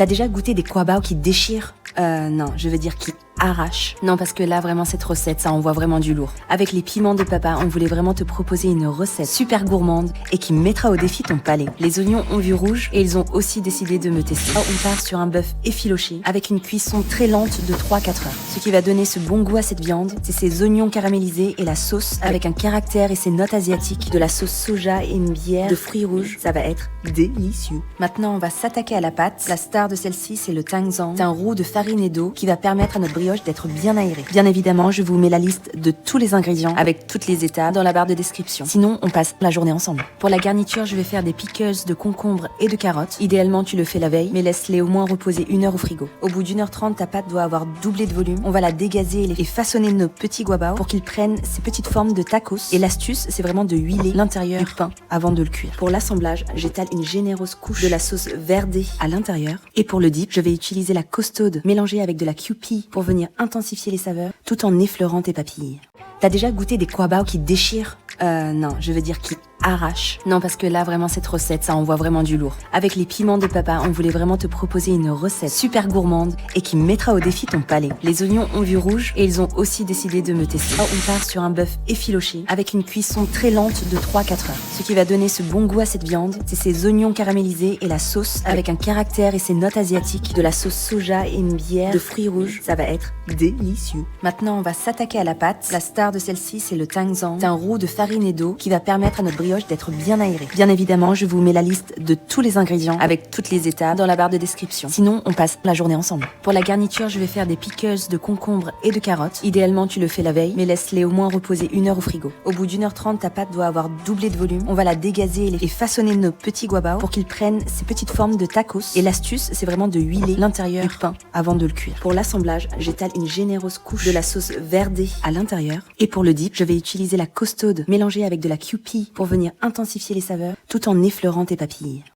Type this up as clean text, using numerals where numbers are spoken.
T'as déjà goûté des kwabao qui déchirent? Non, je veux dire qui arrache. Non, parce que là, vraiment, cette recette, ça envoie vraiment du lourd. Avec les piments de papa, on voulait vraiment te proposer une recette super gourmande et qui mettra au défi ton palais. Les oignons ont vu rouge et ils ont aussi décidé de me tester. On part sur un bœuf effiloché avec une cuisson très lente de 3-4 heures. Ce qui va donner ce bon goût à cette viande, c'est ces oignons caramélisés et la sauce avec un caractère et ses notes asiatiques, de la sauce soja et une bière de fruits rouges. Ça va être délicieux. Maintenant, on va s'attaquer à la pâte. La star de celle-ci, c'est le tangzang. C'est un roux de farine et d'eau qui va permettre à notre brioche d'être bien aérée. Bien évidemment, je vous mets la liste de tous les ingrédients avec toutes les étapes dans la barre de description. Sinon, on passe la journée ensemble. Pour la garniture, je vais faire des pickles de concombres et de carottes. Idéalement, tu le fais la veille, mais laisse-les au moins reposer 1 heure au frigo. Au bout d'1h30, ta pâte doit avoir doublé de volume. On va la dégazer et façonner nos petits guabao pour qu'ils prennent ces petites formes de tacos. Et l'astuce, c'est vraiment de huiler l'intérieur du pain avant de le cuire. Pour l'assemblage, j'étale une généreuse couche de la sauce verdée à l'intérieur. Et pour le dip, je vais utiliser la costaude mélangée avec de la kewpie pour venir intensifier les saveurs tout en effleurant tes papilles. T'as déjà goûté des kwabao qui déchirent? Non, je veux dire qui arrache. Non, parce que là, vraiment, cette recette, ça envoie vraiment du lourd. Avec les piments de papa, on voulait vraiment te proposer une recette super gourmande et qui mettra au défi ton palais. Les oignons ont vu rouge et ils ont aussi décidé de me tester. On part sur un bœuf effiloché avec une cuisson très lente de 3-4 heures. Ce qui va donner ce bon goût à cette viande, c'est ces oignons caramélisés et la sauce avec un caractère et ses notes asiatiques, de la sauce soja et une bière de fruits rouges. Ça va être délicieux. Maintenant, on va s'attaquer à la pâte. La star de celle-ci, c'est le tangzang. C'est un roux de farine et d'eau qui va permettre à notre brioche d'être bien aérée. Bien évidemment, je vous mets la liste de tous les ingrédients avec toutes les étapes dans la barre de description. Sinon, on passe la journée ensemble. Pour la garniture, je vais faire des pickles de concombres et de carottes. Idéalement, tu le fais la veille, mais laisse-les au moins reposer 1 heure au frigo. Au bout d'1h30, ta pâte doit avoir doublé de volume. On va la dégazer et façonner nos petits guabao pour qu'ils prennent ces petites formes de tacos. Et l'astuce, c'est vraiment de huiler l'intérieur du pain avant de le cuire. Pour l'assemblage, j'étale une généreuse couche de la sauce verdée à l'intérieur. Et pour le dip, je vais utiliser la costaude mélangée avec de la kewpie pour venir intensifier les saveurs tout en effleurant tes papilles.